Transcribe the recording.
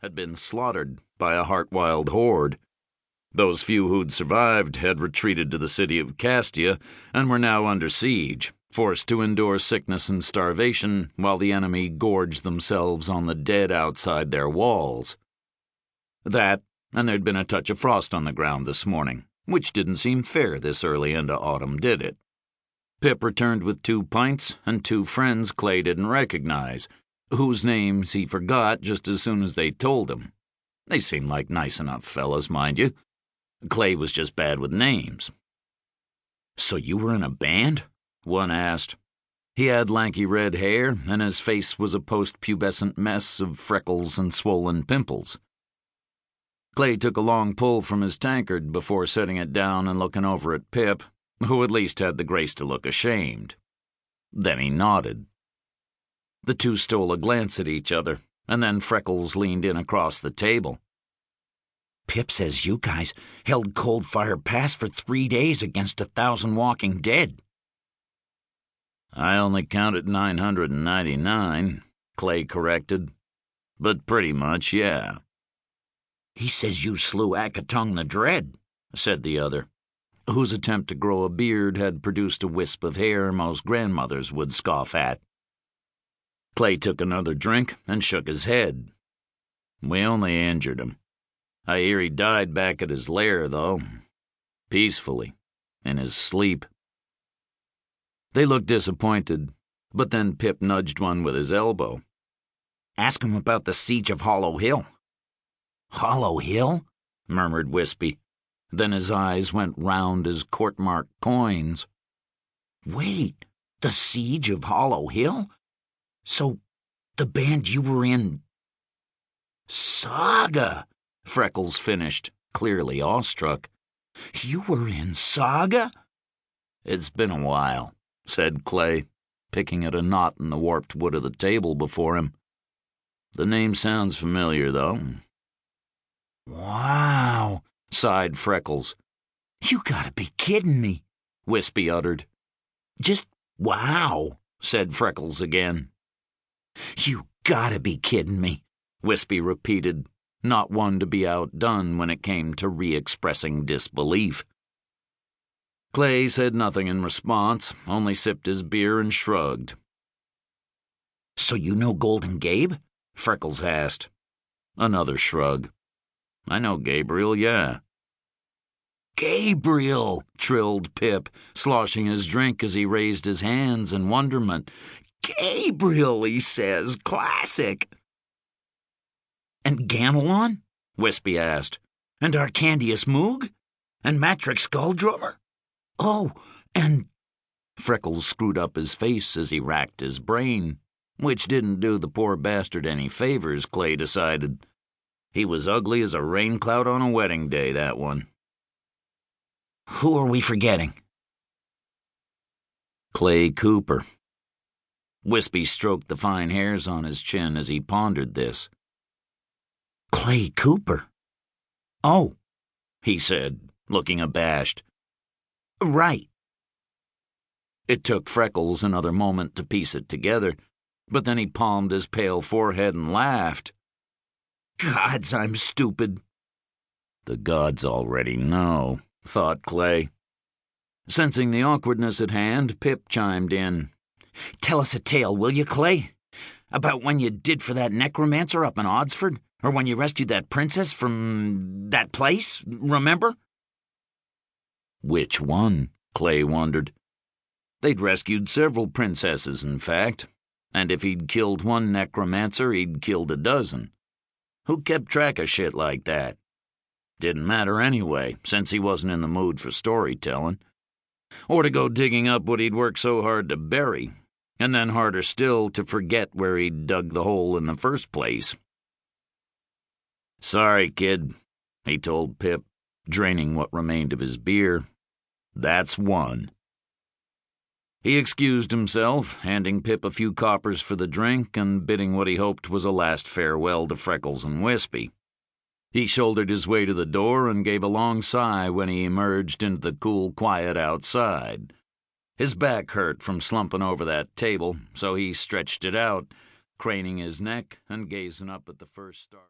had been slaughtered by a Heartwyld horde. Those few who'd survived had retreated to the city of Castia and were now under siege, forced to endure sickness and starvation while the enemy gorged themselves on the dead outside their walls. That, and there'd been a touch of frost on the ground this morning, which didn't seem fair this early into autumn, did it? Pip returned with 2 pints and 2 friends Clay didn't recognize, whose names he forgot just as soon as they told him. They seemed like nice enough fellas, mind you. Clay was just bad with names. "So you were in a band?" one asked. He had lanky red hair, and his face was a post-pubescent mess of freckles and swollen pimples. Clay took a long pull from his tankard before setting it down and looking over at Pip, who at least had the grace to look ashamed. Then he nodded. The two stole a glance at each other, and then Freckles leaned in across the table. "Pip says you guys held Coldfire Pass for 3 days against 1,000 walking dead." "I only counted 999, Clay corrected. "But pretty much, yeah." "He says you slew Akatong the Dread," said the other, whose attempt to grow a beard had produced a wisp of hair most grandmothers would scoff at. Clay took another drink and shook his head. "We only injured him. I hear he died back at his lair, though. Peacefully. In his sleep." They looked disappointed, but then Pip nudged one with his elbow. "Ask him about the siege of Hollow Hill." "Hollow Hill?" murmured Wispy. Then his eyes went round as court-marked coins. "Wait, the siege of Hollow Hill? So, the band you were in—" "Saga," Freckles finished, clearly awestruck. "You were in Saga?" "It's been a while," said Clay, picking at a knot in the warped wood of the table before him. "The name sounds familiar, though." "Wow," sighed Freckles. "You gotta be kidding me," Wispy uttered. "Just wow," said Freckles again. "You gotta be kidding me," Wispy repeated, not one to be outdone when it came to re-expressing disbelief. Clay said nothing in response, only sipped his beer and shrugged. "So you know Golden Gabe?" Freckles asked. Another shrug. "I know Gabriel, yeah." "Gabriel!" trilled Pip, sloshing his drink as he raised his hands in wonderment. "Gabriel, he says, classic." "And Gamelon?" Wispy asked. "And Arcandius Moog? And Matrix Skulldrummer? Oh, and—" Freckles screwed up his face as he racked his brain, which didn't do the poor bastard any favors, Clay decided. He was ugly as a rain cloud on a wedding day, that one. "Who are we forgetting?" "Clay Cooper." Wispy stroked the fine hairs on his chin as he pondered this. "Clay Cooper? Oh," he said, looking abashed. "Right." It took Freckles another moment to piece it together, but then he palmed his pale forehead and laughed. "Gods, I'm stupid." "The gods already know," thought Clay. Sensing the awkwardness at hand, Pip chimed in. "Tell us a tale, will you, Clay? About when you did for that necromancer up in Odsford? Or when you rescued that princess from that place, remember?" Which one? Clay wondered. They'd rescued several princesses, in fact, and if he'd killed one necromancer, he'd killed a dozen. Who kept track of shit like that? Didn't matter anyway, since he wasn't in the mood for storytelling. Or to go digging up what he'd worked so hard to bury, and then harder still to forget where he'd dug the hole in the first place. "Sorry, kid," he told Pip, draining what remained of his beer. "That's one." He excused himself, handing Pip a few coppers for the drink and bidding what he hoped was a last farewell to Freckles and Wispy. He shouldered his way to the door and gave a long sigh when he emerged into the cool quiet outside. His back hurt from slumping over that table, so he stretched it out, craning his neck and gazing up at the first star.